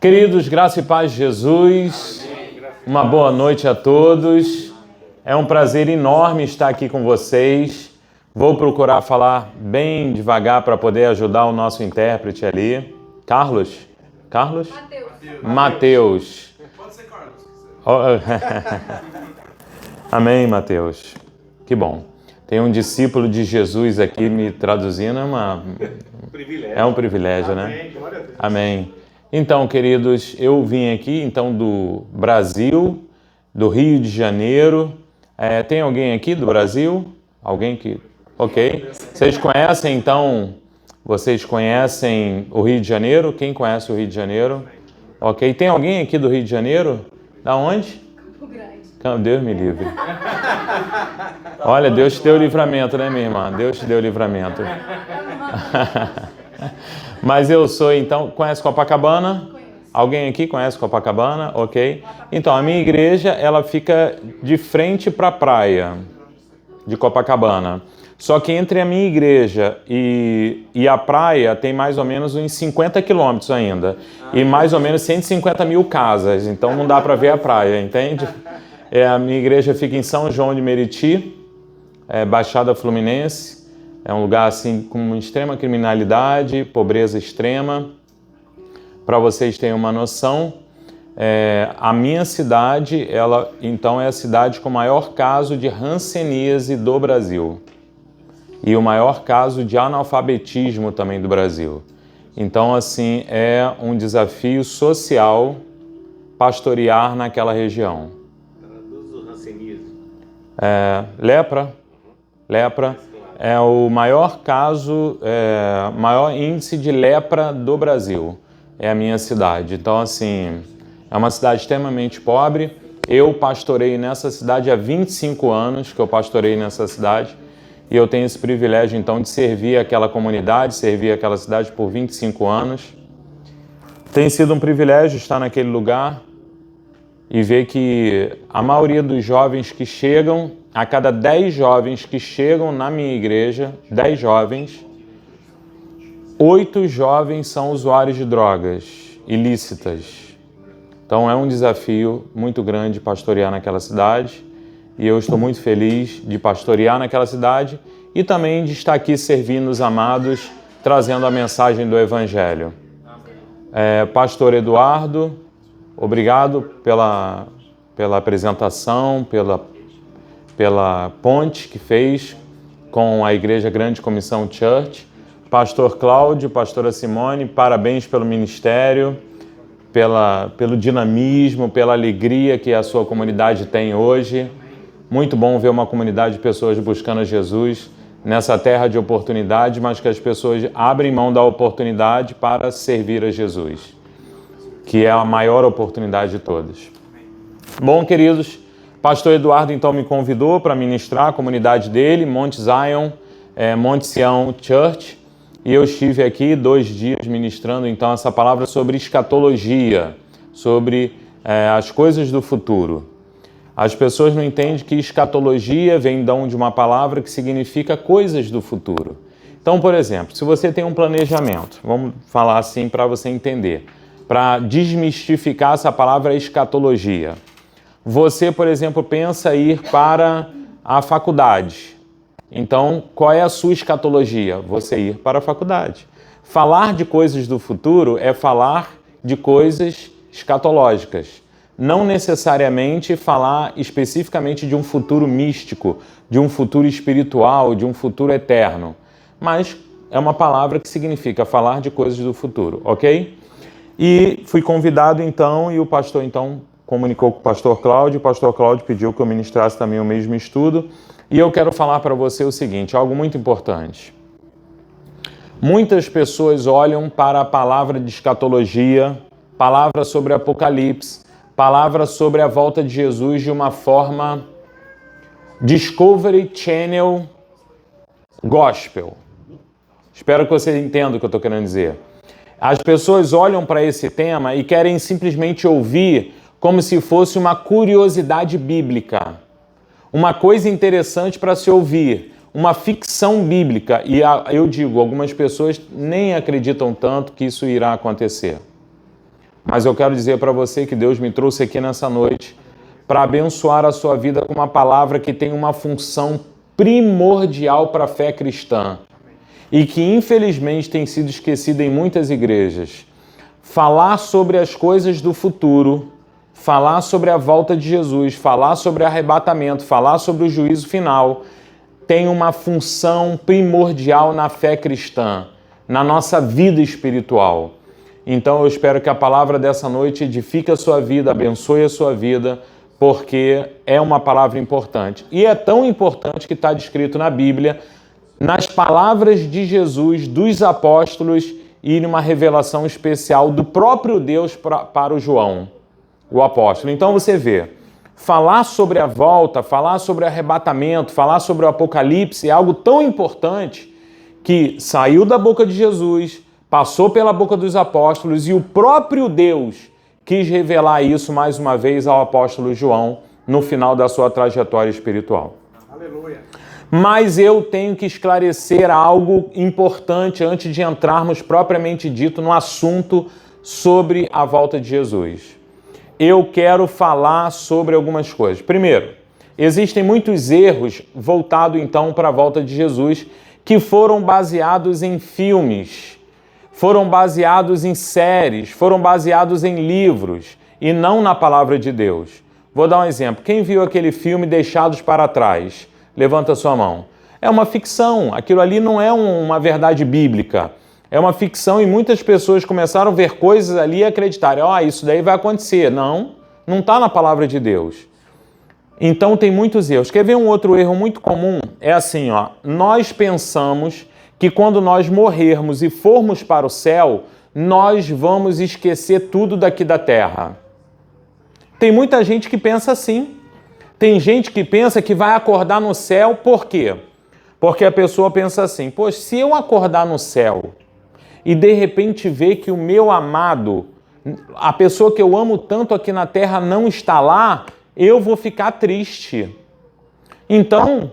Queridos, graça e paz de Jesus, uma boa noite a todos. É um prazer enorme estar aqui com vocês. Vou procurar falar bem devagar para poder ajudar o nosso intérprete ali. Carlos? Mateus. Pode ser Carlos, se quiser. Amém, Mateus. Que bom. Tem um discípulo de Jesus aqui me traduzindo, é um privilégio, né? Amém, glória a Deus. Amém. Então, queridos, eu vim aqui então do Brasil, do Rio de Janeiro. Tem alguém aqui do Brasil? Alguém que... Ok. Vocês conhecem, então, o Rio de Janeiro? Quem conhece o Rio de Janeiro? Ok. Tem alguém aqui do Rio de Janeiro? Da onde? Campo Grande. Deus me livre. Olha, Deus te deu livramento, né, minha irmã? Deus te deu livramento. Mas eu sou, então, conhece Copacabana? Conheço. Alguém aqui conhece Copacabana? Ok. Então, a minha igreja, ela fica de frente para a praia de Copacabana. Só que entre a minha igreja e a praia tem mais ou menos uns 50 quilômetros ainda. E mais ou menos 150 mil casas. Então, não dá para ver a praia, entende? A minha igreja fica em São João de Meriti, Baixada Fluminense. É um lugar assim com extrema criminalidade, pobreza extrema. Para vocês terem uma noção, a minha cidade, ela então é a cidade com o maior caso de hanseníase do Brasil. E o maior caso de analfabetismo também do Brasil. Então, assim, é um desafio social pastorear naquela região. Lepra é o maior caso, maior índice de lepra do Brasil, é a minha cidade. Então, assim, é uma cidade extremamente pobre. Eu pastorei nessa cidade há 25 anos que eu pastorei nessa cidade e eu tenho esse privilégio, então, de servir aquela comunidade, servir aquela cidade por 25 anos. Tem sido um privilégio estar naquele lugar e ver que a maioria dos jovens que chegam, a cada 10 jovens que chegam na minha igreja, 10 jovens, 8 jovens são usuários de drogas ilícitas. Então é um desafio muito grande pastorear naquela cidade e eu estou muito feliz de pastorear naquela cidade e também de estar aqui servindo os amados, trazendo a mensagem do Evangelho. Pastor Eduardo, obrigado pela apresentação, pela ponte que fez com a Igreja Grande Comissão Church. Pastor Cláudio, pastora Simone, parabéns pelo ministério, pelo dinamismo, pela alegria que a sua comunidade tem hoje. Muito bom ver uma comunidade de pessoas buscando a Jesus nessa terra de oportunidade, mas que as pessoas abrem mão da oportunidade para servir a Jesus, que é a maior oportunidade de todas. Bom, queridos, pastor Eduardo então me convidou para ministrar a comunidade dele, Monte Zion, Monte Sião Church, e eu estive aqui 2 dias ministrando então essa palavra sobre escatologia, sobre as coisas do futuro. As pessoas não entendem que escatologia vem de uma palavra que significa coisas do futuro. Então, por exemplo, se você tem um planejamento, vamos falar assim para você entender, para desmistificar essa palavra escatologia. Você, por exemplo, pensa ir para a faculdade. Então, qual é a sua escatologia? Você ir para a faculdade. Falar de coisas do futuro é falar de coisas escatológicas. Não necessariamente falar especificamente de um futuro místico, de um futuro espiritual, de um futuro eterno. Mas é uma palavra que significa falar de coisas do futuro, ok? E fui convidado então, e o pastor então comunicou com o pastor Cláudio pediu que eu ministrasse também o mesmo estudo, e eu quero falar para você o seguinte, algo muito importante. Muitas pessoas olham para a palavra de escatologia, palavra sobre Apocalipse, palavra sobre a volta de Jesus de uma forma Discovery Channel Gospel. Espero que você entenda o que eu estou querendo dizer. As pessoas olham para esse tema e querem simplesmente ouvir como se fosse uma curiosidade bíblica, uma coisa interessante para se ouvir, uma ficção bíblica. E eu digo, algumas pessoas nem acreditam tanto que isso irá acontecer. Mas eu quero dizer para você que Deus me trouxe aqui nessa noite para abençoar a sua vida com uma palavra que tem uma função primordial para a fé cristã e que infelizmente tem sido esquecida em muitas igrejas. Falar sobre as coisas do futuro, falar sobre a volta de Jesus, falar sobre arrebatamento, falar sobre o juízo final, tem uma função primordial na fé cristã, na nossa vida espiritual. Então eu espero que a palavra dessa noite edifique a sua vida, abençoe a sua vida, porque é uma palavra importante. E é tão importante que está descrito na Bíblia, nas palavras de Jesus, dos apóstolos e numa revelação especial do próprio Deus para o João, o apóstolo. Então você vê, falar sobre a volta, falar sobre o arrebatamento, falar sobre o Apocalipse é algo tão importante que saiu da boca de Jesus, passou pela boca dos apóstolos e o próprio Deus quis revelar isso mais uma vez ao apóstolo João no final da sua trajetória espiritual. Aleluia. Mas eu tenho que esclarecer algo importante antes de entrarmos propriamente dito no assunto sobre a volta de Jesus. Eu quero falar sobre algumas coisas. Primeiro, existem muitos erros voltados então para a volta de Jesus que foram baseados em filmes, foram baseados em séries, foram baseados em livros e não na palavra de Deus. Vou dar um exemplo. Quem viu aquele filme Deixados para Trás? Levanta a sua mão. É uma ficção. Aquilo ali não é uma verdade bíblica. É uma ficção e muitas pessoas começaram a ver coisas ali e acreditarem, isso daí vai acontecer. Não está na palavra de Deus. Então tem muitos erros. Quer ver um outro erro muito comum? É assim, nós pensamos que quando nós morrermos e formos para o céu, nós vamos esquecer tudo daqui da terra. Tem muita gente que pensa assim. Tem gente que pensa que vai acordar no céu, por quê? Porque a pessoa pensa assim, poxa, se eu acordar no céu e de repente ver que o meu amado, a pessoa que eu amo tanto aqui na terra não está lá, eu vou ficar triste. Então,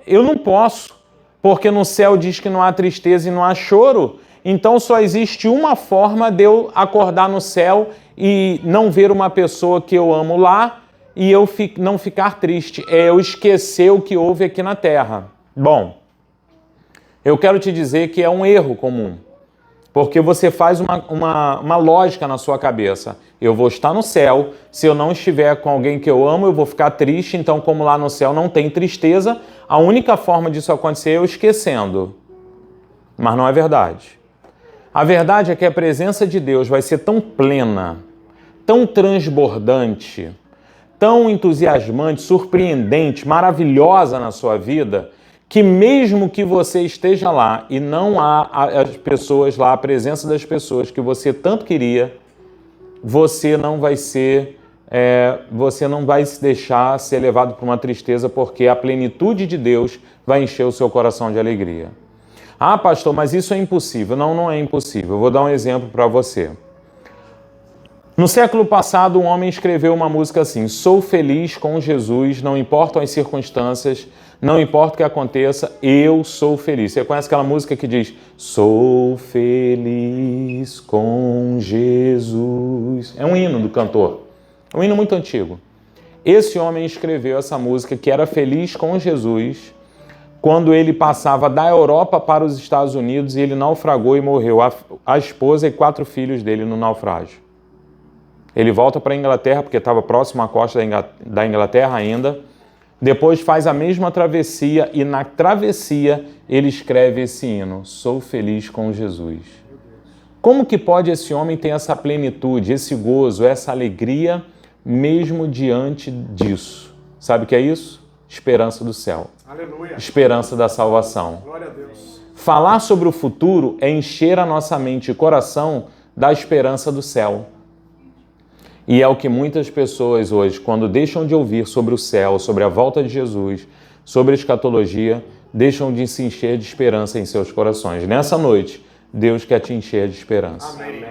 eu não posso, porque no céu diz que não há tristeza e não há choro, então só existe uma forma de eu acordar no céu e não ver uma pessoa que eu amo lá e eu não ficar triste, é eu esquecer o que houve aqui na terra. Bom, eu quero te dizer que é um erro comum, porque você faz uma lógica na sua cabeça. Eu vou estar no céu, se eu não estiver com alguém que eu amo, eu vou ficar triste, então como lá no céu não tem tristeza, a única forma disso acontecer é eu esquecendo. Mas não é verdade. A verdade é que a presença de Deus vai ser tão plena, tão transbordante, tão entusiasmante, surpreendente, maravilhosa na sua vida, que mesmo que você esteja lá e não há as pessoas lá, a presença das pessoas que você tanto queria, você não vai se deixar ser levado por uma tristeza, porque a plenitude de Deus vai encher o seu coração de alegria. Ah, pastor, mas isso é impossível. Não, não é impossível. Eu vou dar um exemplo para você. No século passado, um homem escreveu uma música assim: sou feliz com Jesus, não importam as circunstâncias, não importa o que aconteça, eu sou feliz. Você conhece aquela música que diz: sou feliz com Jesus? É um hino do cantor, um hino muito antigo. Esse homem escreveu essa música que era feliz com Jesus quando ele passava da Europa para os Estados Unidos e ele naufragou e morreu. A esposa e 4 filhos dele no naufrágio. Ele volta para a Inglaterra, porque estava próximo à costa da Inglaterra ainda. Depois faz a mesma travessia e na travessia ele escreve esse hino: sou feliz com Jesus. Como que pode esse homem ter essa plenitude, esse gozo, essa alegria, mesmo diante disso? Sabe o que é isso? Esperança do céu. Aleluia. Esperança da salvação. Glória a Deus. Falar sobre o futuro é encher a nossa mente e coração da esperança do céu. E é o que muitas pessoas hoje, quando deixam de ouvir sobre o céu, sobre a volta de Jesus, sobre a escatologia, deixam de se encher de esperança em seus corações. Nessa noite, Deus quer te encher de esperança. Amém.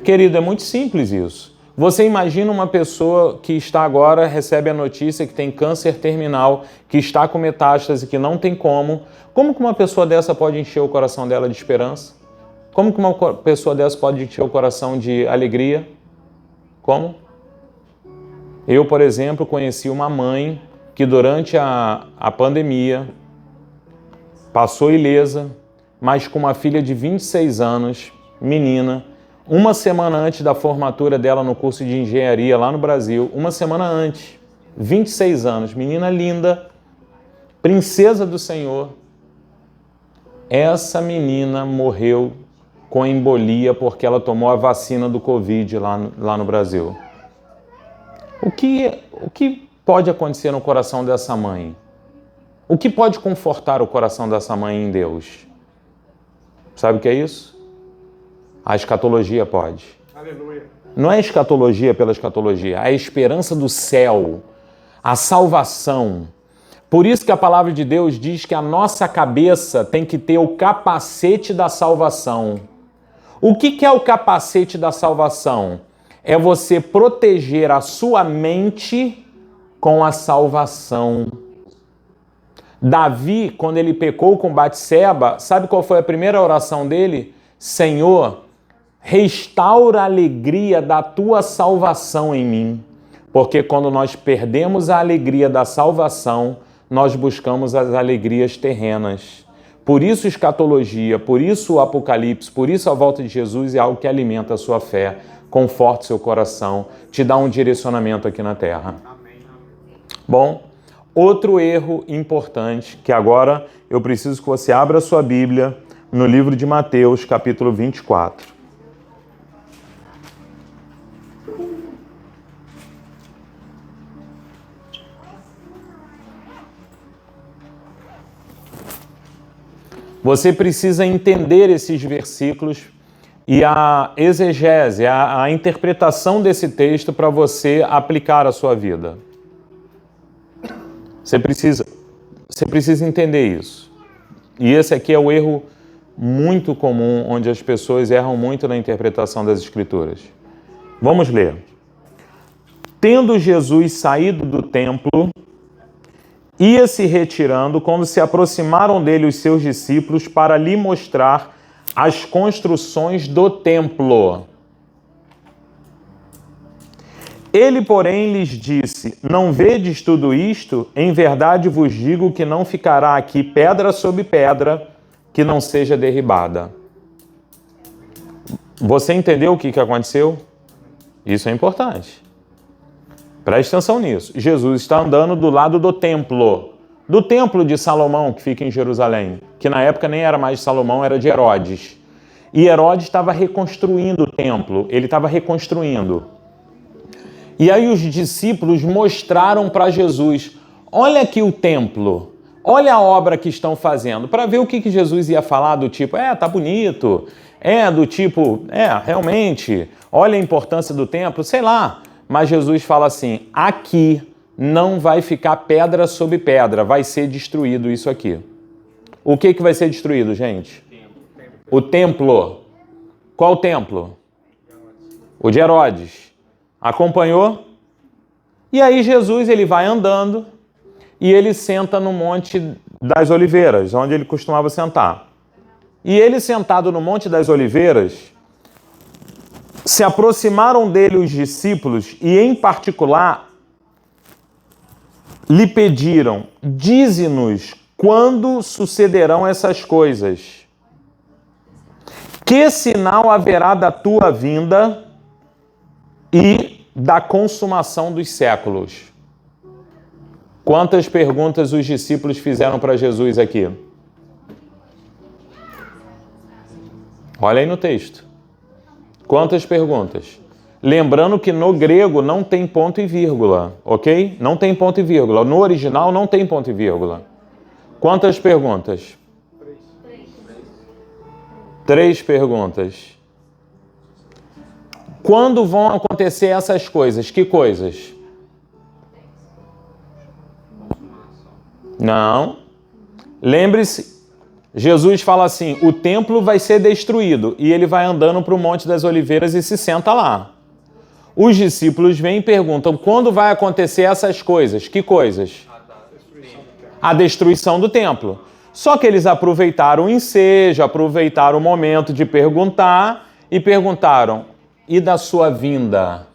Querido, é muito simples isso. Você imagina uma pessoa que está agora, recebe a notícia que tem câncer terminal, que está com metástase, que não tem como. Como que uma pessoa dessa pode encher o coração dela de esperança? Como que uma pessoa dessa pode encher o coração de alegria? Como? Eu, por exemplo, conheci uma mãe que durante a pandemia passou ilesa, mas com uma filha de 26 anos, menina, uma semana antes da formatura dela no curso de engenharia lá no Brasil, uma semana antes, 26 anos, menina linda, princesa do Senhor. Essa menina morreu com embolia porque ela tomou a vacina do Covid lá no Brasil. O que pode acontecer no coração dessa mãe? O que pode confortar o coração dessa mãe em Deus? Sabe o que é isso? A escatologia pode. Aleluia. Não é escatologia pela escatologia, é a esperança do céu, a salvação. Por isso que a palavra de Deus diz que a nossa cabeça tem que ter o capacete da salvação. O que é o capacete da salvação? É você proteger a sua mente com a salvação. Davi, quando ele pecou com Batseba, sabe qual foi a primeira oração dele? Senhor, restaura a alegria da tua salvação em mim. Porque quando nós perdemos a alegria da salvação, nós buscamos as alegrias terrenas. Por isso escatologia, por isso o Apocalipse, por isso a volta de Jesus é algo que alimenta a sua fé, conforta o seu coração, te dá um direcionamento aqui na terra. Bom, outro erro importante, que agora eu preciso que você abra a sua Bíblia no livro de Mateus, capítulo 24. Você precisa entender esses versículos e a exegese, a interpretação desse texto para você aplicar à sua vida. Você precisa entender isso. E esse aqui é o erro muito comum, onde as pessoas erram muito na interpretação das Escrituras. Vamos ler. Tendo Jesus saído do templo, ia se retirando quando se aproximaram dele os seus discípulos para lhe mostrar as construções do templo. Ele, porém, lhes disse: não vedes tudo isto? Em verdade vos digo que não ficará aqui pedra sobre pedra que não seja derribada. Você entendeu o que aconteceu? Isso é importante. Preste atenção nisso. Jesus está andando do lado do templo de Salomão, que fica em Jerusalém, que na época nem era mais de Salomão, era de Herodes. E Herodes estava reconstruindo o templo, ele estava reconstruindo. E aí os discípulos mostraram para Jesus: olha aqui o templo, olha a obra que estão fazendo, para ver o que Jesus ia falar, do tipo, tá bonito, do tipo, realmente, olha a importância do templo, sei lá. Mas Jesus fala assim: aqui não vai ficar pedra sobre pedra, vai ser destruído isso aqui. O que vai ser destruído, gente? O templo. Qual templo? O de Herodes. Acompanhou? E aí Jesus, ele vai andando e ele senta no Monte das Oliveiras, onde ele costumava sentar. E ele sentado no Monte das Oliveiras, se aproximaram dele os discípulos e, em particular, lhe pediram: dize-nos quando sucederão essas coisas. Que sinal haverá da tua vinda e da consumação dos séculos? Quantas perguntas os discípulos fizeram para Jesus aqui? Olha aí no texto. Quantas perguntas? Lembrando que no grego não tem ponto e vírgula, ok? Não tem ponto e vírgula. No original não tem ponto e vírgula. Quantas perguntas? 3 perguntas. Quando vão acontecer essas coisas? Que coisas? Não. Lembre-se, Jesus fala assim: o templo vai ser destruído, e ele vai andando para o Monte das Oliveiras e se senta lá. Os discípulos vêm e perguntam: quando vai acontecer essas coisas? Que coisas? A destruição do templo. Só que eles aproveitaram o ensejo, aproveitaram o momento de perguntar e perguntaram: e da sua vinda?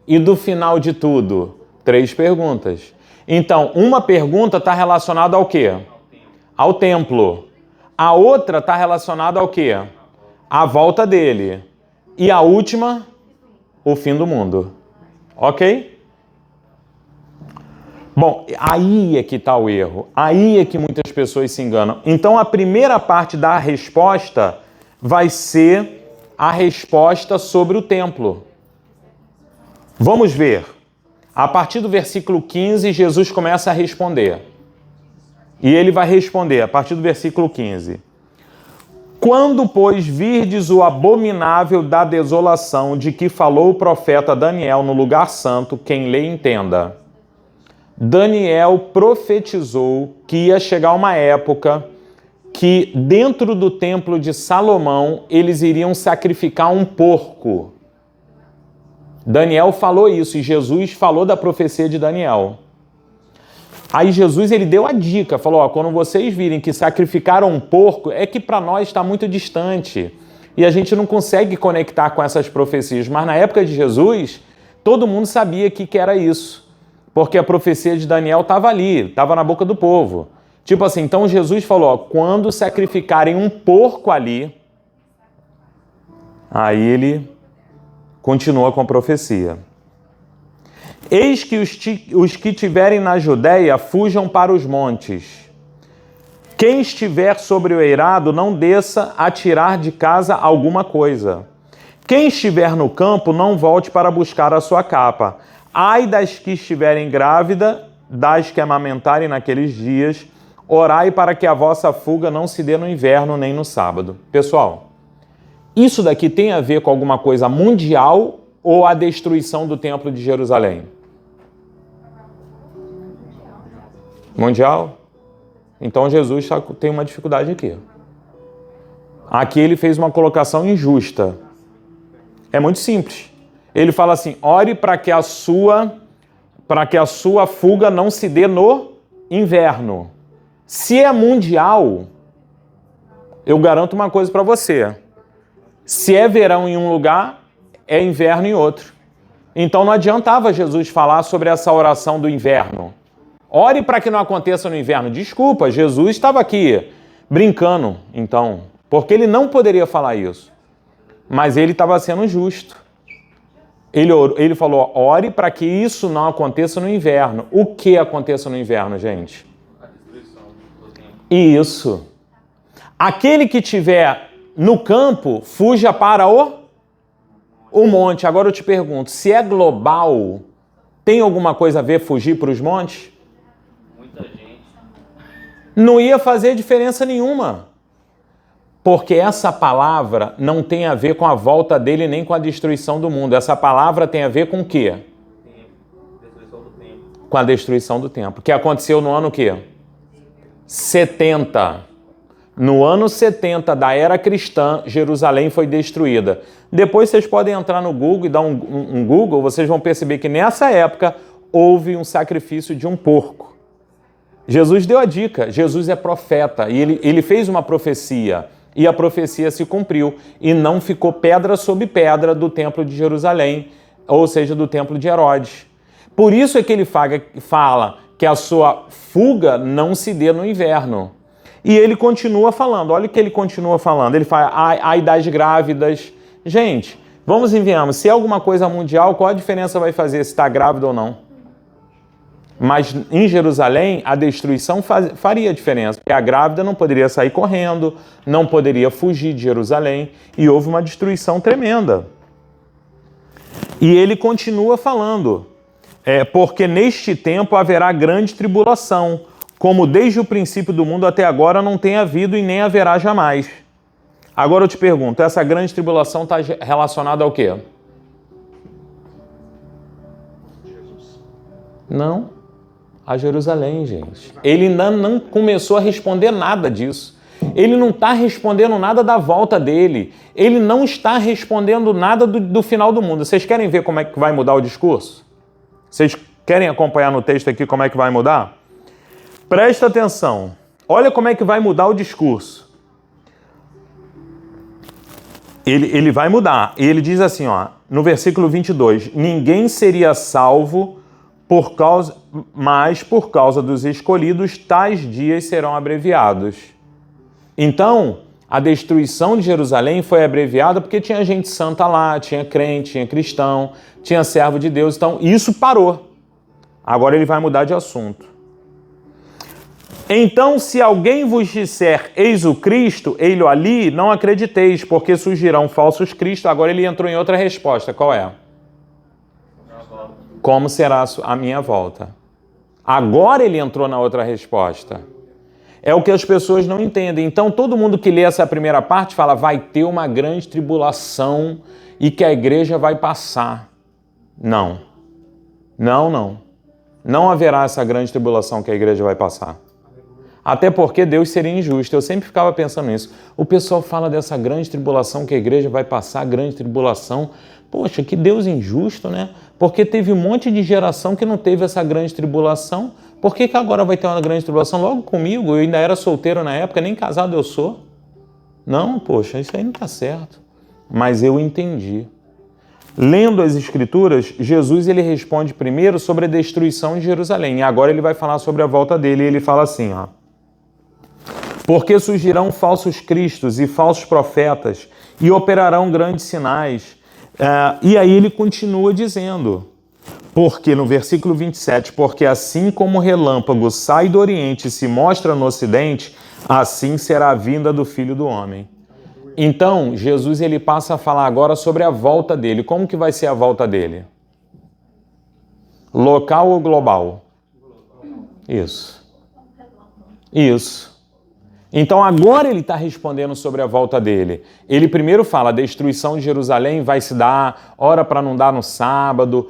E do final de tudo? 3 perguntas. Então, uma pergunta está relacionada ao quê? Ao templo. A outra está relacionada ao quê? À volta dele. E a última, o fim do mundo. Ok? Bom, aí é que está o erro. Aí é que muitas pessoas se enganam. Então, a primeira parte da resposta vai ser a resposta sobre o templo. Vamos ver. A partir do versículo 15, Jesus começa a responder. E ele vai responder a partir do versículo 15. Quando, pois, virdes o abominável da desolação de que falou o profeta Daniel no lugar santo, quem lê entenda. Daniel profetizou que ia chegar uma época que dentro do templo de Salomão eles iriam sacrificar um porco. Daniel falou isso e Jesus falou da profecia de Daniel. Aí Jesus ele deu a dica, falou, ó, quando vocês virem que sacrificaram um porco, é que para nós está muito distante e a gente não consegue conectar com essas profecias. Mas na época de Jesus, todo mundo sabia que era isso, porque a profecia de Daniel estava ali, estava na boca do povo. Tipo assim, então Jesus falou, ó, quando sacrificarem um porco ali, aí ele continua com a profecia. Eis que os que estiverem na Judéia fujam para os montes. Quem estiver sobre o eirado não desça a tirar de casa alguma coisa. Quem estiver no campo não volte para buscar a sua capa. Ai das que estiverem grávidas, das que amamentarem naqueles dias, orai para que a vossa fuga não se dê no inverno nem no sábado. Pessoal, isso daqui tem a ver com alguma coisa mundial ou a destruição do Templo de Jerusalém? Mundial? Então Jesus tem uma dificuldade aqui. Aqui ele fez uma colocação injusta. É muito simples. Ele fala assim, ore para que a sua fuga não se dê no inverno. Se é mundial, eu garanto uma coisa para você. Se é verão em um lugar, é inverno em outro. Então não adiantava Jesus falar sobre essa oração do inverno. Ore para que não aconteça no inverno. Desculpa, Jesus estava aqui brincando, então, porque ele não poderia falar isso. Mas ele estava sendo justo. Ele falou, ore para que isso não aconteça no inverno. O que aconteça no inverno, gente? A destruição do templo. Isso. Aquele que estiver no campo, fuja para o monte. Agora eu te pergunto, se é global, tem alguma coisa a ver fugir para os montes? Muita gente. Não ia fazer diferença nenhuma. Porque essa palavra não tem a ver com a volta dele nem com a destruição do mundo. Essa palavra tem a ver com o quê? Destruição do templo. Com a destruição do templo. Que aconteceu no ano o quê? 70. No ano 70 da era cristã, Jerusalém foi destruída. Depois vocês podem entrar no Google e dar um Google, vocês vão perceber que nessa época houve um sacrifício de um porco. Jesus deu a dica, Jesus é profeta e ele fez uma profecia e a profecia se cumpriu e não ficou pedra sobre pedra do templo de Jerusalém, ou seja, do templo de Herodes. Por isso é que ele fala que a sua fuga não se dê no inverno. E ele continua falando, olha o que ele continua falando, ele fala, ai das grávidas. Gente, vamos e venhamos, se é alguma coisa mundial, qual a diferença vai fazer se está grávida ou não? Mas em Jerusalém, a destruição faria diferença, porque a grávida não poderia sair correndo, não poderia fugir de Jerusalém, e houve uma destruição tremenda. E ele continua falando, porque neste tempo haverá grande tribulação, como desde o princípio do mundo até agora não tem havido e nem haverá jamais. Agora eu te pergunto, essa grande tribulação está relacionada ao quê? Jesus. Não, a Jerusalém, gente. Ele ainda não começou a responder nada disso. Ele não está respondendo nada da volta dele. Ele não está respondendo nada do final do mundo. Vocês querem ver como é que vai mudar o discurso? Vocês querem acompanhar no texto aqui como é que vai mudar? Presta atenção. Olha como é que vai mudar o discurso. Ele vai mudar. E ele diz assim, ó, no versículo 22, ninguém seria salvo mas por causa dos escolhidos, tais dias serão abreviados. Então, a destruição de Jerusalém foi abreviada porque tinha gente santa lá, tinha crente, tinha cristão, tinha servo de Deus. Então, isso parou. Agora ele vai mudar de assunto. Então, se alguém vos disser, eis o Cristo, ei-lo ali, não acrediteis, porque surgirão falsos cristos. Agora ele entrou em outra resposta. Qual é? Como será a minha volta? Agora ele entrou na outra resposta. É o que as pessoas não entendem. Então, todo mundo que lê essa primeira parte fala, vai ter uma grande tribulação e que a igreja vai passar. Não. Não haverá essa grande tribulação que a igreja vai passar. Até porque Deus seria injusto. Eu sempre ficava pensando nisso. O pessoal fala dessa grande tribulação que a igreja vai passar, grande tribulação. Poxa, que Deus injusto, né? Porque teve um monte de geração que não teve essa grande tribulação. Por que agora vai ter uma grande tribulação logo comigo? Eu ainda era solteiro na época, nem casado eu sou. Não, poxa, isso aí não está certo. Mas eu entendi. Lendo as Escrituras, Jesus ele responde primeiro sobre a destruição de Jerusalém. E agora ele vai falar sobre a volta dele. E ele fala assim, ó. Porque surgirão falsos cristos e falsos profetas e operarão grandes sinais. E aí ele continua dizendo, porque no versículo 27, porque assim como o relâmpago sai do Oriente e se mostra no Ocidente, assim será a vinda do Filho do Homem. Então, Jesus ele passa a falar agora sobre a volta dele. Como que vai ser a volta dele? Local ou global? Isso. Então agora ele está respondendo sobre a volta dele. Ele primeiro fala, a destruição de Jerusalém vai se dar, ora para não dar no sábado,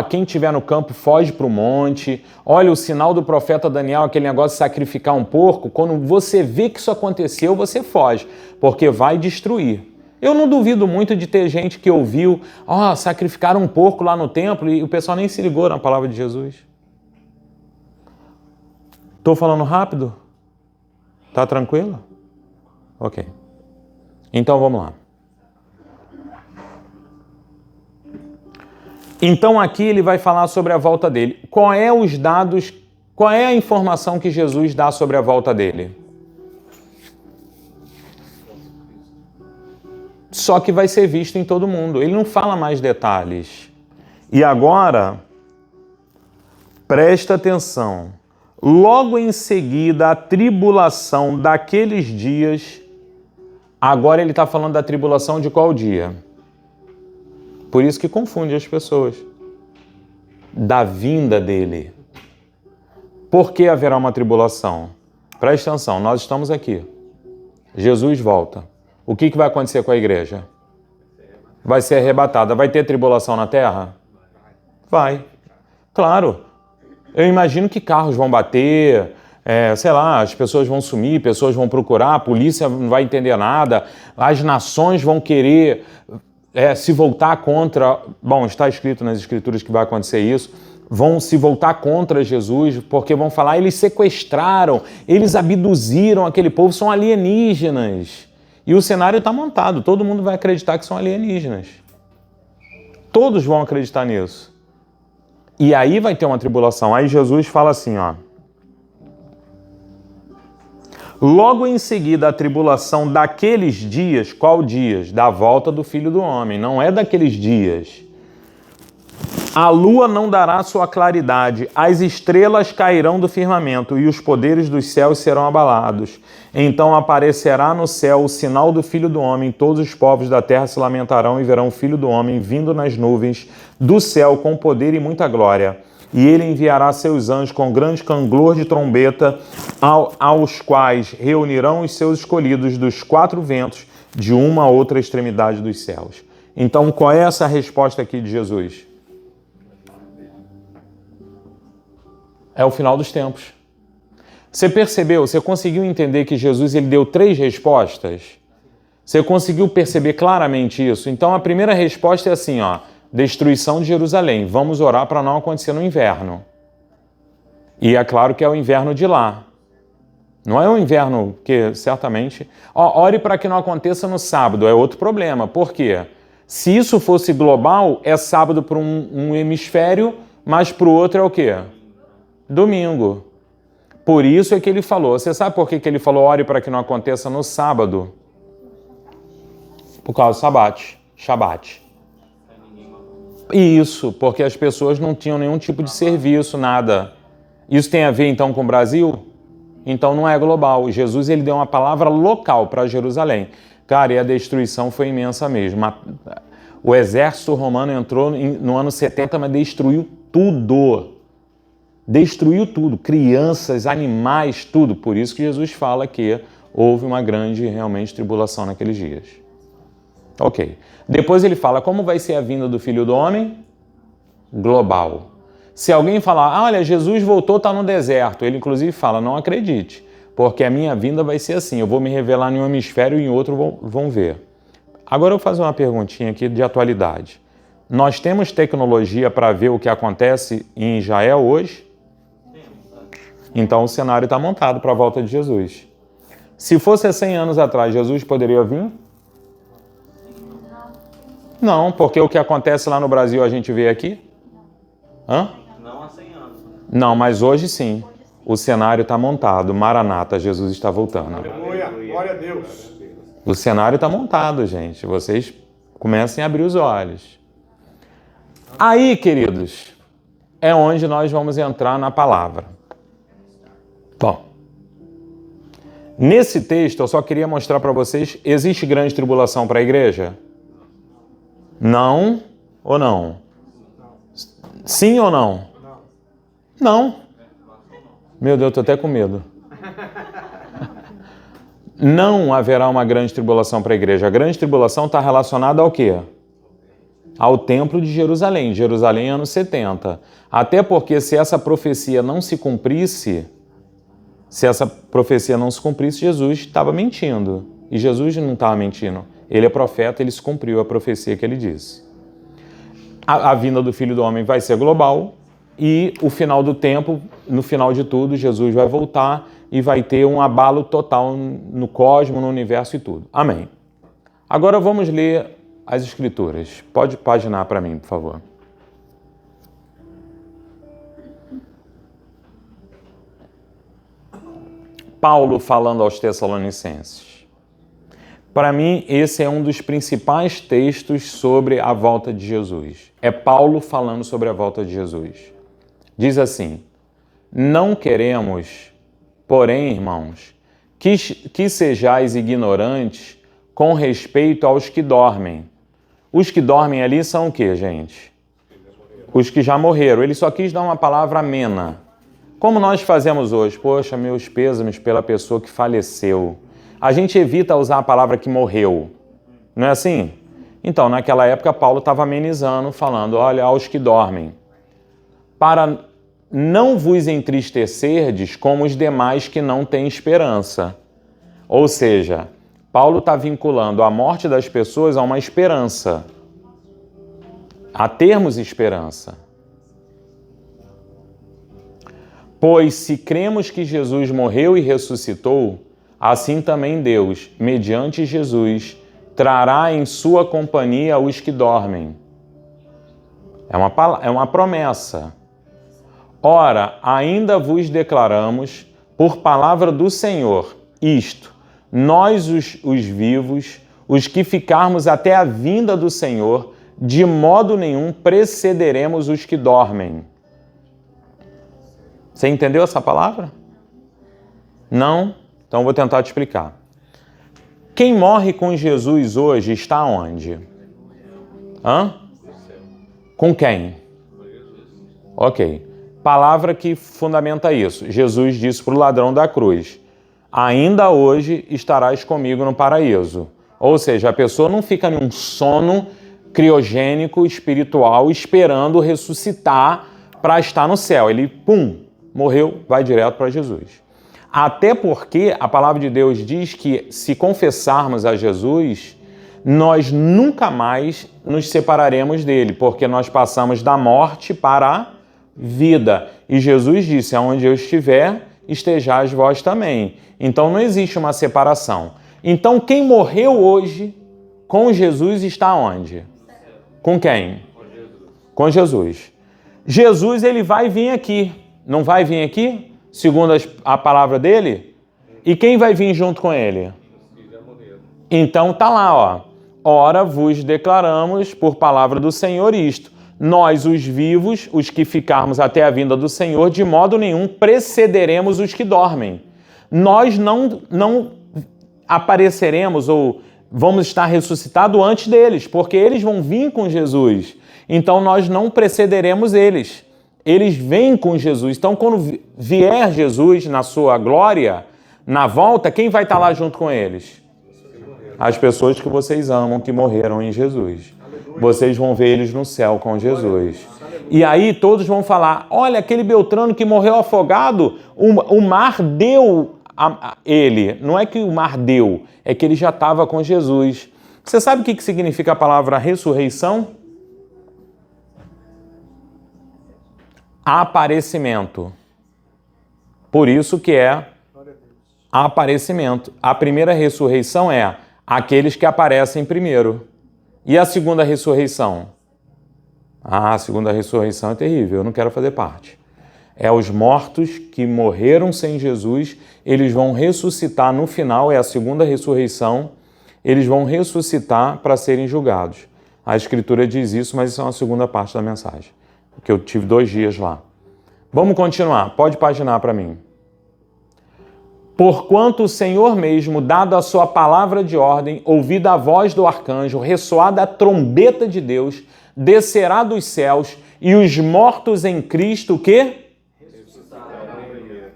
quem estiver no campo foge para o monte, olha o sinal do profeta Daniel, aquele negócio de sacrificar um porco, quando você vê que isso aconteceu, você foge, porque vai destruir. Eu não duvido muito de ter gente que ouviu, sacrificaram um porco lá no templo e o pessoal nem se ligou na palavra de Jesus. Estou falando rápido? Tá tranquilo? Ok. Então vamos lá. Então aqui ele vai falar sobre a volta dele. Qual é os dados, qual é a informação que Jesus dá sobre a volta dele? Só que vai ser visto em todo mundo. Ele não fala mais detalhes. E agora, presta atenção. Logo em seguida, a tribulação daqueles dias. Agora ele está falando da tribulação de qual dia? Por isso que confunde as pessoas. Da vinda dele. Por que haverá uma tribulação? Presta atenção, nós estamos aqui. Jesus volta. O que vai acontecer com a igreja? Vai ser arrebatada. Vai ter tribulação na terra? Vai. Claro. Eu imagino que carros vão bater, as pessoas vão sumir, pessoas vão procurar, a polícia não vai entender nada, as nações vão querer se voltar contra... Bom, está escrito nas Escrituras que vai acontecer isso. Vão se voltar contra Jesus, porque vão falar, eles sequestraram, eles abduziram aquele povo, são alienígenas. E o cenário está montado, todo mundo vai acreditar que são alienígenas. Todos vão acreditar nisso. E aí vai ter uma tribulação. Aí Jesus fala assim, Logo em seguida a tribulação daqueles dias, qual dias? Da volta do Filho do Homem, não é daqueles dias. A lua não dará sua claridade, as estrelas cairão do firmamento e os poderes dos céus serão abalados. Então aparecerá no céu o sinal do Filho do Homem, todos os povos da terra se lamentarão e verão o Filho do Homem vindo nas nuvens do céu com poder e muita glória. E ele enviará seus anjos com grande canglor de trombeta, aos quais reunirão os seus escolhidos dos quatro ventos de uma a outra extremidade dos céus. Então, qual é essa resposta aqui de Jesus? É o final dos tempos. Você percebeu, você conseguiu entender que Jesus ele deu 3 respostas? Você conseguiu perceber claramente isso? Então a primeira resposta é assim, destruição de Jerusalém. Vamos orar para não acontecer no inverno. E é claro que é o inverno de lá. Não é o inverno que certamente... Ore para que não aconteça no sábado, é outro problema. Por quê? Se isso fosse global, é sábado para um hemisfério, mas para o outro é o quê? Domingo. Por isso é que ele falou. Você sabe por que ele falou ore para que não aconteça no sábado? Por causa do Shabat. Isso, porque as pessoas não tinham nenhum tipo de serviço, nada. Isso tem a ver então com o Brasil? Então não é global. Jesus ele deu uma palavra local para Jerusalém. Cara, e a destruição foi imensa mesmo. O exército romano entrou no ano 70, mas destruiu tudo. Destruiu tudo. Crianças, animais, tudo. Por isso que Jesus fala que houve uma grande, realmente, tribulação naqueles dias. Ok. Depois ele fala, como vai ser a vinda do Filho do Homem? Global. Se alguém falar, olha, Jesus voltou, está no deserto. Ele, inclusive, fala, não acredite, porque a minha vinda vai ser assim. Eu vou me revelar em um hemisfério e em outro vão ver. Agora eu vou fazer uma perguntinha aqui de atualidade. Nós temos tecnologia para ver o que acontece em Israel hoje? Então o cenário está montado para a volta de Jesus. Se fosse 100 anos atrás, Jesus poderia vir? Não, porque o que acontece lá no Brasil a gente vê aqui? Hã? Não há 100 anos. Não, mas hoje sim. O cenário está montado. Maranata, Jesus está voltando. Aleluia, glória a Deus. O cenário está montado, gente. Vocês comecem a abrir os olhos. Aí, queridos, é onde nós vamos entrar na palavra. Bom, nesse texto eu só queria mostrar para vocês, existe grande tribulação para a igreja? Não ou não? Sim ou não? Não. Meu Deus, estou até com medo. Não haverá uma grande tribulação para a igreja. A grande tribulação está relacionada ao quê? Ao templo de Jerusalém. Jerusalém, anos 70. Até porque se essa profecia não se cumprisse, Jesus estava mentindo. E Jesus não estava mentindo. Ele é profeta, ele se cumpriu a profecia que ele disse. A vinda do Filho do Homem vai ser global e o final do tempo, no final de tudo, Jesus vai voltar e vai ter um abalo total no cosmos, no universo e tudo. Amém. Agora vamos ler as Escrituras. Pode paginar para mim, por favor. Paulo falando aos Tessalonicenses. Para mim, esse é um dos principais textos sobre a volta de Jesus. É Paulo falando sobre a volta de Jesus. Diz assim, não queremos, porém, irmãos, que sejais ignorantes com respeito aos que dormem. Os que dormem ali são o quê, gente? Os que já morreram. Ele só quis dar uma palavra amena. Como nós fazemos hoje? Poxa, meus pêsames pela pessoa que faleceu. A gente evita usar a palavra que morreu. Não é assim? Então, naquela época, Paulo estava amenizando, falando, olha, aos que dormem. Para não vos entristecerdes como os demais que não têm esperança. Ou seja, Paulo está vinculando a morte das pessoas a uma esperança. A termos esperança. Pois se cremos que Jesus morreu e ressuscitou, assim também Deus, mediante Jesus, trará em sua companhia os que dormem. É uma promessa. Ora, ainda vos declaramos, por palavra do Senhor, isto, nós os vivos, os que ficarmos até a vinda do Senhor, de modo nenhum precederemos os que dormem. Você entendeu essa palavra? Não? Então vou tentar te explicar. Quem morre com Jesus hoje está onde? Hã? Com quem? Ok. Palavra que fundamenta isso. Jesus disse para o ladrão da cruz, ainda hoje estarás comigo no paraíso. Ou seja, a pessoa não fica em um sono criogênico espiritual esperando ressuscitar para estar no céu. Ele, morreu, vai direto para Jesus. Até porque a palavra de Deus diz que se confessarmos a Jesus, nós nunca mais nos separaremos dele, porque nós passamos da morte para a vida. E Jesus disse, aonde eu estiver, estejais vós também. Então não existe uma separação. Então quem morreu hoje com Jesus está onde? Com quem? Com Jesus. Jesus, ele vai vir aqui. Não vai vir aqui? Segundo a palavra dele? E quem vai vir junto com ele? Então tá lá, ó. Ora vos declaramos por palavra do Senhor isto. Nós, os vivos, os que ficarmos até a vinda do Senhor, de modo nenhum precederemos os que dormem. Nós não apareceremos ou vamos estar ressuscitados antes deles, porque eles vão vir com Jesus. Então nós não precederemos eles. Eles vêm com Jesus. Então quando vier Jesus na sua glória, na volta, quem vai estar lá junto com eles? As pessoas que vocês amam, que morreram em Jesus. Vocês vão ver eles no céu com Jesus. E aí todos vão falar, olha, aquele Beltrano que morreu afogado, o mar deu a ele. Não é que o mar deu, é que ele já estava com Jesus. Você sabe o que significa a palavra ressurreição? Aparecimento. Por isso que é aparecimento. A primeira ressurreição é aqueles que aparecem primeiro. E a segunda ressurreição? A segunda ressurreição é terrível, eu não quero fazer parte. É os mortos que morreram sem Jesus, eles vão ressuscitar no final, é a segunda ressurreição, eles vão ressuscitar para serem julgados. A Escritura diz isso, mas isso é uma segunda parte da mensagem, porque eu tive 2 dias lá. Vamos continuar, pode paginar para mim. Porquanto o Senhor mesmo, dado a sua palavra de ordem, ouvida a voz do arcanjo, ressoada a trombeta de Deus, descerá dos céus e os mortos em Cristo, o quê?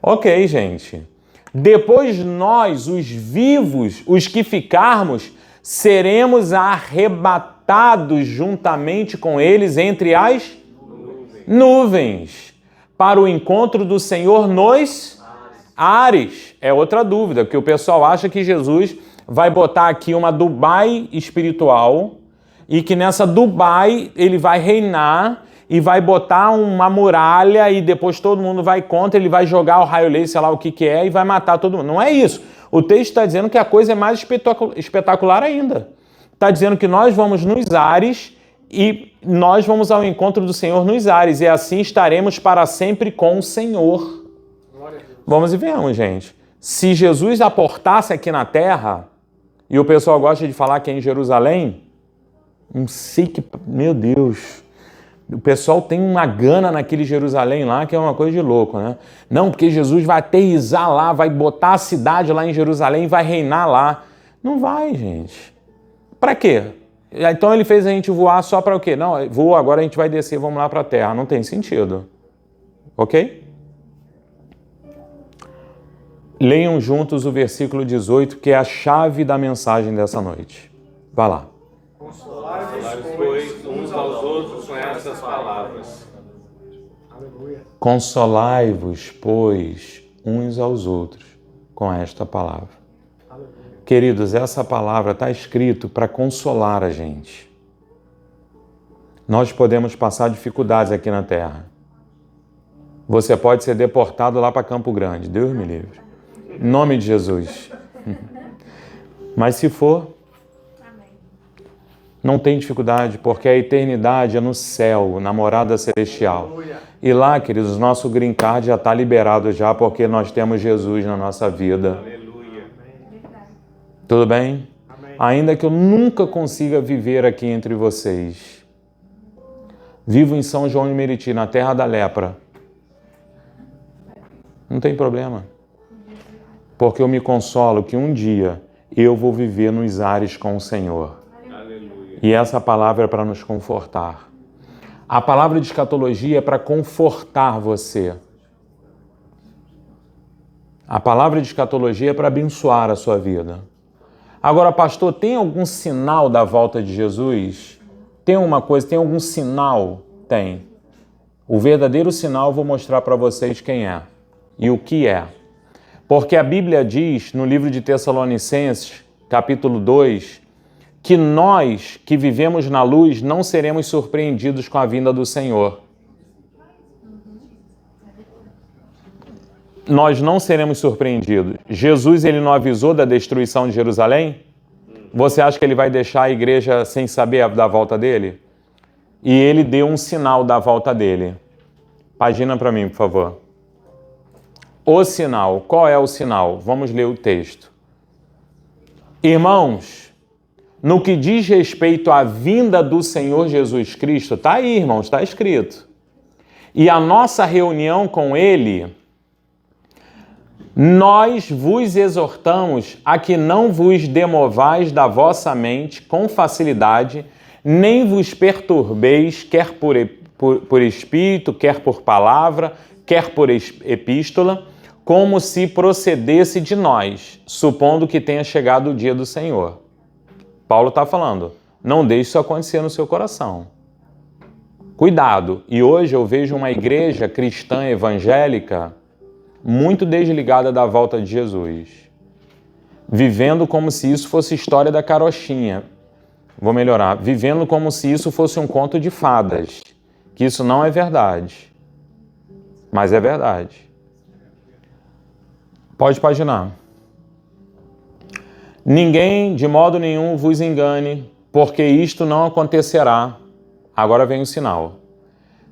Ok, gente. Depois nós, os vivos, os que ficarmos, seremos arrebatados juntamente com eles entre as nuvens, para o encontro do Senhor nos ares. É outra dúvida, porque o pessoal acha que Jesus vai botar aqui uma Dubai espiritual e que nessa Dubai ele vai reinar e vai botar uma muralha e depois todo mundo vai contra, ele vai jogar o raio laser, sei lá o que é, e vai matar todo mundo. Não é isso. O texto está dizendo que a coisa é mais espetacular ainda. Está dizendo que nós vamos nos ares e nós vamos ao encontro do Senhor nos ares, e assim estaremos para sempre com o Senhor. Vamos e vemos, gente. Se Jesus aportasse aqui na terra, e o pessoal gosta de falar que é em Jerusalém, não sei que... Meu Deus... O pessoal tem uma gana naquele Jerusalém lá, que é uma coisa de louco, né? Não, porque Jesus vai aterrissar lá, vai botar a cidade lá em Jerusalém e vai reinar lá. Não vai, gente. Para quê? Então ele fez a gente voar só para o quê? Não, voa, agora a gente vai descer, vamos lá para a terra. Não tem sentido. Ok? Leiam juntos o versículo 18, que é a chave da mensagem dessa noite. Vá lá. Consolai-vos, pois, uns aos outros com essas palavras. Aleluia. Consolai-vos, pois, uns aos outros com esta palavra. Aleluia. Queridos, essa palavra está escrito para consolar a gente. Nós podemos passar dificuldades aqui na terra. Você pode ser deportado lá para Campo Grande, Deus me livre. Em nome de Jesus. Mas se for, não tem dificuldade, porque a eternidade é no céu, na morada celestial. E lá, queridos, nosso green card já está liberado já, porque nós temos Jesus na nossa vida. Aleluia. Tudo bem? Amém. Ainda que eu nunca consiga viver aqui entre vocês. Vivo em São João de Meriti, na terra da lepra. Não tem problema. Porque eu me consolo que um dia eu vou viver nos ares com o Senhor. E essa palavra é para nos confortar. A palavra de escatologia é para confortar você. A palavra de escatologia é para abençoar a sua vida. Agora, pastor, tem algum sinal da volta de Jesus? Tem uma coisa, tem algum sinal? Tem. O verdadeiro sinal eu vou mostrar para vocês quem é e o que é. Porque a Bíblia diz, no livro de Tessalonicenses, capítulo 2, que nós que vivemos na luz não seremos surpreendidos com a vinda do Senhor. nós não seremos surpreendidos. Jesus, ele não avisou da destruição de Jerusalém? Você acha que ele vai deixar a igreja sem saber da volta dele? E ele deu um sinal da volta dele. Pagina para mim, por favor. O sinal. Qual é o sinal? Vamos ler o texto. Irmãos, no que diz respeito à vinda do Senhor Jesus Cristo, está aí, irmãos, está escrito. E a nossa reunião com ele, nós vos exortamos a que não vos demovais da vossa mente com facilidade, nem vos perturbeis, quer por espírito, quer por palavra, quer por epístola, como se procedesse de nós, supondo que tenha chegado o dia do Senhor. Paulo está falando, não deixe isso acontecer no seu coração. Cuidado. E hoje eu vejo uma igreja cristã evangélica muito desligada da volta de Jesus, vivendo como se isso fosse história da carochinha. Vou melhorar. Vivendo como se isso fosse um conto de fadas, que isso não é verdade, mas é verdade. Pode paginar. Ninguém, de modo nenhum, vos engane, porque isto não acontecerá. Agora vem o sinal.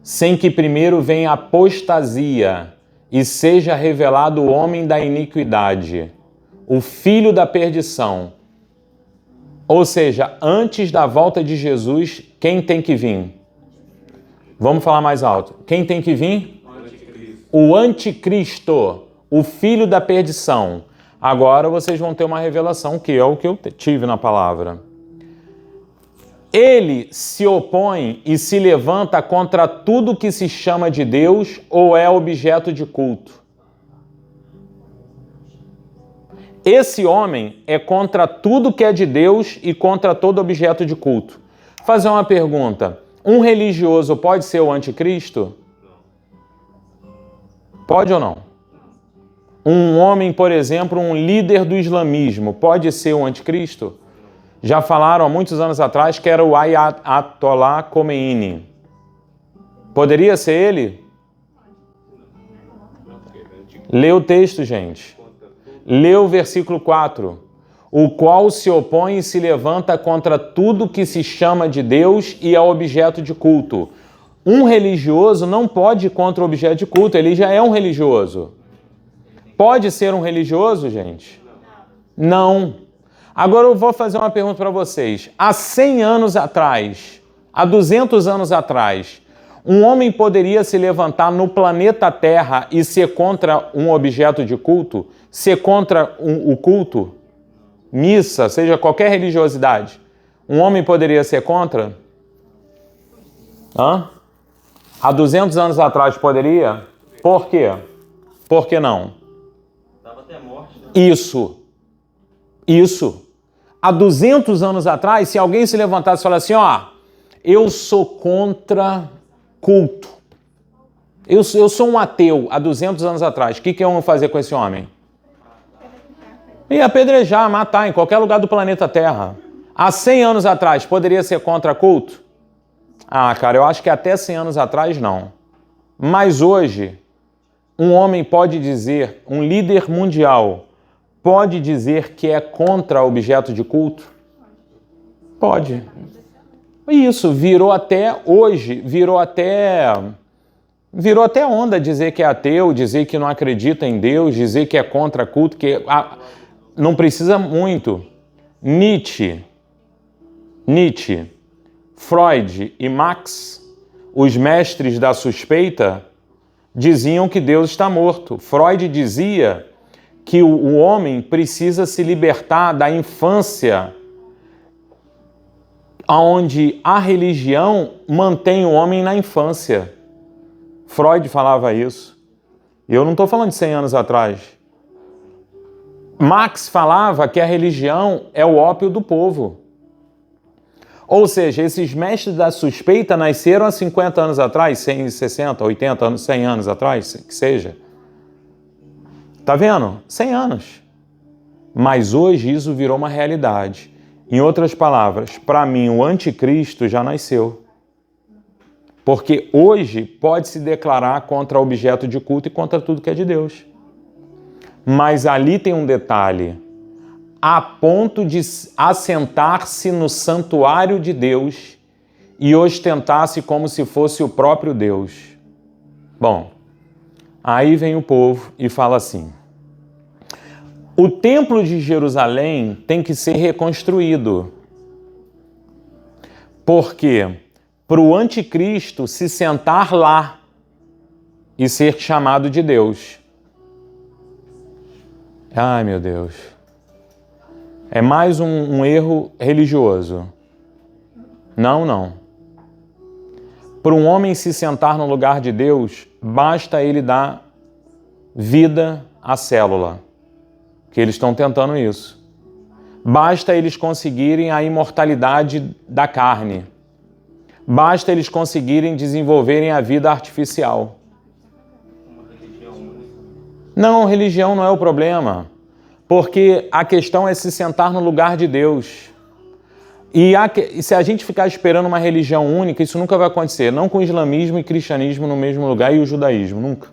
Sem que primeiro venha a apostasia e seja revelado o homem da iniquidade, o filho da perdição. Ou seja, antes da volta de Jesus, quem tem que vir? Vamos falar mais alto. Quem tem que vir? O anticristo, o filho da perdição. Agora vocês vão ter uma revelação, que é o que eu tive na palavra. Ele se opõe e se levanta contra tudo que se chama de Deus ou é objeto de culto. Esse homem é contra tudo que é de Deus e contra todo objeto de culto. Vou fazer uma pergunta. Um religioso pode ser o anticristo? Pode ou não? Um homem, por exemplo, um líder do islamismo, pode ser o anticristo? Já falaram há muitos anos atrás que era o Ayatollah Khomeini. Poderia ser ele? Lê o texto, gente. Lê o versículo 4. O qual se opõe e se levanta contra tudo que se chama de Deus e é objeto de culto. Um religioso não pode ir contra o objeto de culto, ele já é um religioso. Pode ser um religioso, gente? Não. Agora eu vou fazer uma pergunta para vocês. Há 100 anos atrás, há 200 anos atrás, um homem poderia se levantar no planeta Terra e ser contra um objeto de culto? Ser contra o culto? Missa, seja qualquer religiosidade. Um homem poderia ser contra? Hã? Há 200 anos atrás poderia? Por quê? Por que não? Dava até morte, né? Isso. Há 200 anos atrás, se alguém se levantasse e falasse assim, eu sou contra culto. Eu sou um ateu há 200 anos atrás. O que iam fazer com esse homem? Ia apedrejar, matar em qualquer lugar do planeta Terra. Há 100 anos atrás, poderia ser contra culto? Cara, eu acho que até 100 anos atrás, não. Mas hoje, um homem pode dizer, um líder mundial, pode dizer que é contra objeto de culto? Pode. Isso, virou até hoje, virou até onda dizer que é ateu, dizer que não acredita em Deus, dizer que é contra culto, que não precisa muito. Nietzsche, Freud e Marx, os mestres da suspeita, diziam que Deus está morto. Freud dizia que o homem precisa se libertar da infância, onde a religião mantém o homem na infância. Freud falava isso. Eu não estou falando de 100 anos atrás. Marx falava que a religião é o ópio do povo. Ou seja, esses mestres da suspeita nasceram há 50 anos atrás, 100, 60, 80 anos, 100 anos atrás, que seja. Tá vendo? 100 anos. Mas hoje isso virou uma realidade. Em outras palavras, para mim o anticristo já nasceu. Porque hoje pode se declarar contra objeto de culto e contra tudo que é de Deus. Mas ali tem um detalhe. A ponto de assentar-se no santuário de Deus e ostentar-se como se fosse o próprio Deus. Bom, aí vem o povo e fala assim: o templo de Jerusalém tem que ser reconstruído. Por quê? Para o anticristo se sentar lá e ser chamado de Deus. Ai, meu Deus. É mais um erro religioso. Não. Para um homem se sentar no lugar de Deus, basta ele dar vida à célula, que eles estão tentando isso. Basta eles conseguirem a imortalidade da carne. Basta eles conseguirem desenvolverem a vida artificial. Não, religião não é o problema, porque a questão é se sentar no lugar de Deus. E se a gente ficar esperando uma religião única, isso nunca vai acontecer. Não com o islamismo e cristianismo no mesmo lugar e o judaísmo, nunca.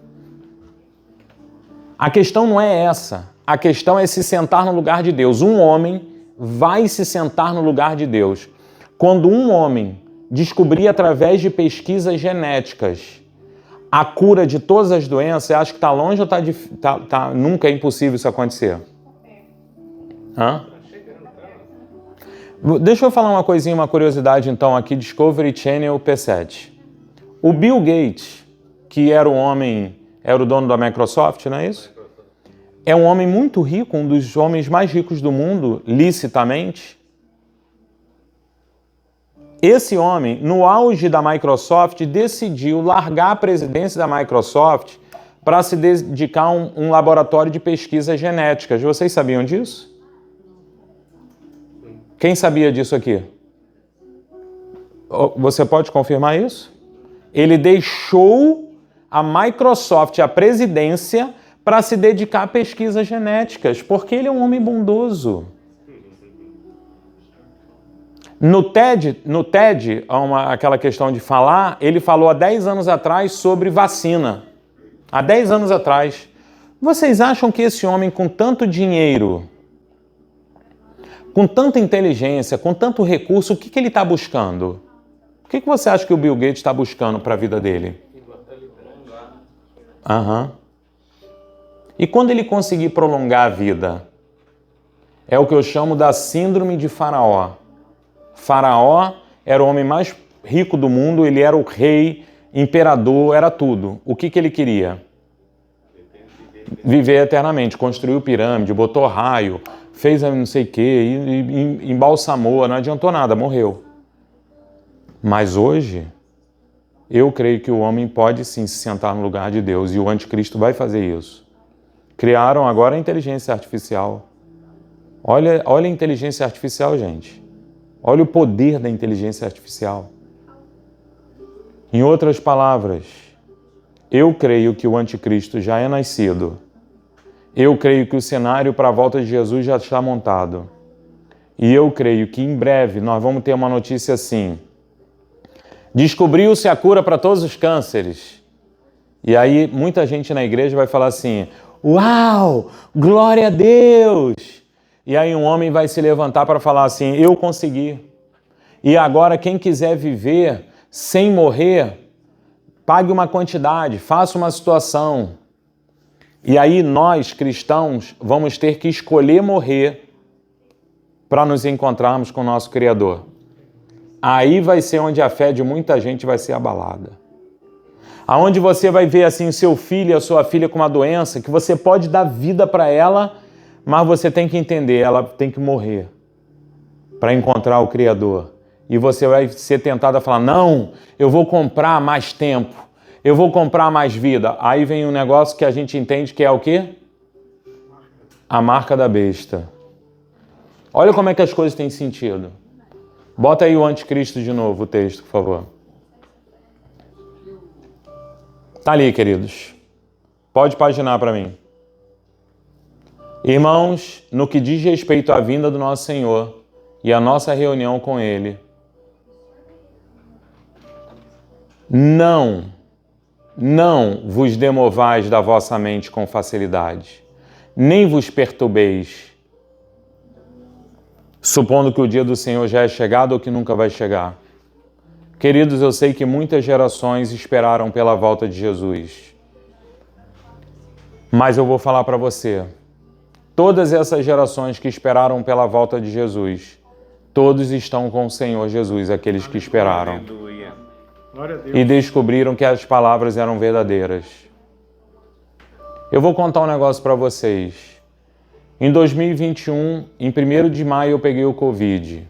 A questão não é essa. A questão é se sentar no lugar de Deus. Um homem vai se sentar no lugar de Deus. Quando um homem descobrir através de pesquisas genéticas a cura de todas as doenças, você acha que está longe ou nunca é impossível isso acontecer? Hã? Deixa eu falar uma coisinha, uma curiosidade então aqui, Discovery Channel P7. O Bill Gates, que era o dono da Microsoft, não é isso? É um homem muito rico, um dos homens mais ricos do mundo, licitamente. Esse homem, no auge da Microsoft, decidiu largar a presidência da Microsoft para se dedicar a um laboratório de pesquisas genéticas. Vocês sabiam disso? Quem sabia disso aqui? Você pode confirmar isso? Ele deixou a Microsoft, a presidência, para se dedicar a pesquisas genéticas, porque ele é um homem bondoso. No TED, aquela questão de falar, ele falou há 10 anos atrás sobre vacina. Há 10 anos atrás. Vocês acham que esse homem com tanto dinheiro, com tanta inteligência, com tanto recurso, o que ele está buscando? O que você acha que o Bill Gates está buscando para a vida dele? E quando ele conseguir prolongar a vida? É o que eu chamo da síndrome de Faraó. Faraó era o homem mais rico do mundo, ele era o rei, imperador, era tudo. O que ele queria? Viver eternamente. Construiu pirâmide, botou raio, fez não sei o quê, embalsamou, não adiantou nada, morreu. Mas hoje, eu creio que o homem pode sim se sentar no lugar de Deus e o anticristo vai fazer isso. Criaram agora a inteligência artificial. Olha a inteligência artificial, gente. Olha o poder da inteligência artificial. Em outras palavras, eu creio que o anticristo já é nascido. Eu creio que o cenário para a volta de Jesus já está montado. E eu creio que em breve nós vamos ter uma notícia assim. Descobriu-se a cura para todos os cânceres. E aí muita gente na igreja vai falar assim, uau, glória a Deus! E aí um homem vai se levantar para falar assim, eu consegui. E agora quem quiser viver sem morrer, pague uma quantidade, faça uma situação. E aí nós, cristãos, vamos ter que escolher morrer para nos encontrarmos com o nosso Criador. Aí vai ser onde a fé de muita gente vai ser abalada. Aonde você vai ver assim seu filho e a sua filha com uma doença que você pode dar vida para ela, mas você tem que entender, ela tem que morrer para encontrar o Criador. E você vai ser tentado a falar, não, eu vou comprar mais tempo, eu vou comprar mais vida. Aí vem um negócio que a gente entende que é o quê? A marca da besta. Olha como é que as coisas têm sentido. Bota aí o anticristo de novo, o texto, por favor. Tá ali, queridos. Pode paginar para mim. Irmãos, no que diz respeito à vinda do nosso Senhor e à nossa reunião com Ele, não vos demovais da vossa mente com facilidade. nem vos perturbeis, supondo que o dia do Senhor já é chegado ou que nunca vai chegar. Queridos, eu sei que muitas gerações esperaram pela volta de Jesus. Mas eu vou falar para você, todas essas gerações que esperaram pela volta de Jesus, todos estão com o Senhor Jesus, aqueles que esperaram. Aleluia. Glória a Deus. E descobriram que as palavras eram verdadeiras. Eu vou contar um negócio para vocês. Em 2021, em 1º de maio, eu peguei o Covid.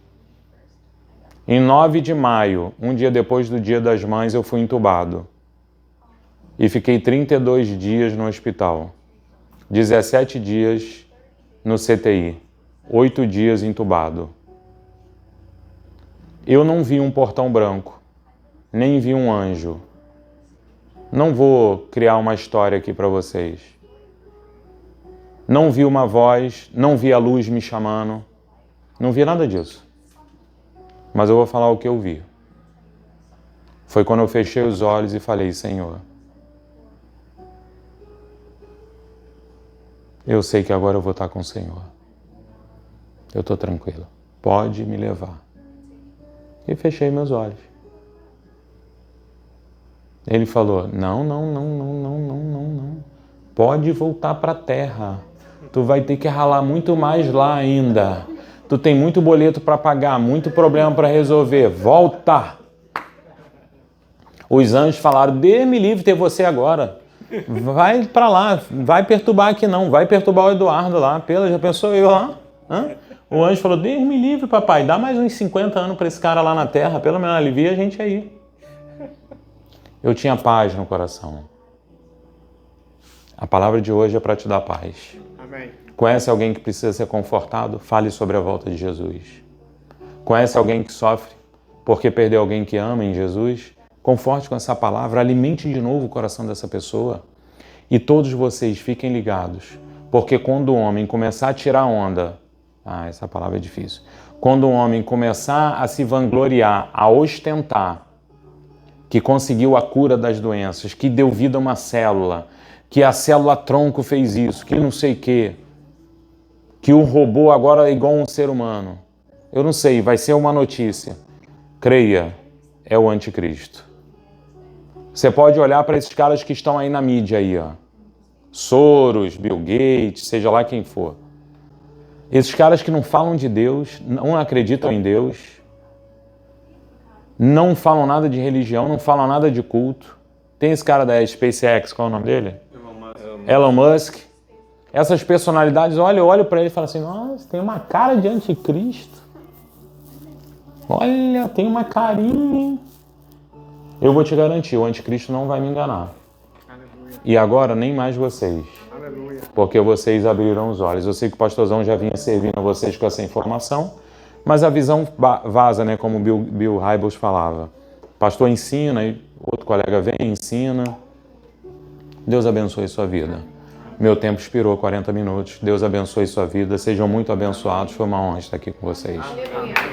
Em 9 de maio, um dia depois do Dia das Mães, eu fui entubado. E fiquei 32 dias no hospital. 17 dias no CTI. 8 dias entubado. Eu não vi um portão branco, nem vi um anjo. Não vou criar uma história aqui para vocês. Não vi uma voz, não vi a luz me chamando, não vi nada disso. Mas eu vou falar o que eu vi. Foi quando eu fechei os olhos e falei, Senhor, eu sei que agora eu vou estar com o Senhor. Eu estou tranquilo. Pode me levar. E fechei meus olhos. Ele falou, não. Pode voltar para a terra. Tu vai ter que ralar muito mais lá ainda. Tu tem muito boleto para pagar, muito problema para resolver. Volta! Os anjos falaram, Deus-me livre ter você agora. Vai para lá, vai perturbar aqui não, vai perturbar o Eduardo lá. Já pensou eu lá? Hã? O anjo falou, Deus-me livre, papai, dá mais uns 50 anos para esse cara lá na terra, pelo menos alivia a gente aí. Eu tinha paz no coração. A palavra de hoje é para te dar paz. Amém. Conhece alguém que precisa ser confortado? Fale sobre a volta de Jesus. Conhece alguém que sofre porque perdeu alguém que ama em Jesus? Conforte com essa palavra, alimente de novo o coração dessa pessoa. E todos vocês fiquem ligados, porque quando o homem começar a tirar onda, essa palavra é difícil. Quando o homem começar a se vangloriar, a ostentar, que conseguiu a cura das doenças, que deu vida a uma célula, que a célula tronco fez isso, que não sei o quê, que o robô agora é igual a um ser humano. Eu não sei, vai ser uma notícia. Creia, é o anticristo. Você pode olhar para esses caras que estão aí na mídia aí, ó. Soros, Bill Gates, seja lá quem for. Esses caras que não falam de Deus, não acreditam em Deus, não falam nada de religião, não falam nada de culto. Tem esse cara da SpaceX, qual é o nome dele? Elon Musk. Essas personalidades, olha, eu olho para ele e falo assim, nossa, tem uma cara de anticristo. Olha, tem uma carinha, hein? Eu vou te garantir, o anticristo não vai me enganar. Aleluia. E agora nem mais vocês. Aleluia. Porque vocês abriram os olhos. Eu sei que o pastorzão já vinha servindo a vocês com essa informação, mas a visão vaza, né? Como Bill Hybels falava. Pastor ensina, e outro colega vem, ensina. Deus abençoe sua vida. Meu tempo expirou 40 minutos. Deus abençoe sua vida. Sejam muito abençoados. Foi uma honra estar aqui com vocês. Aleluia.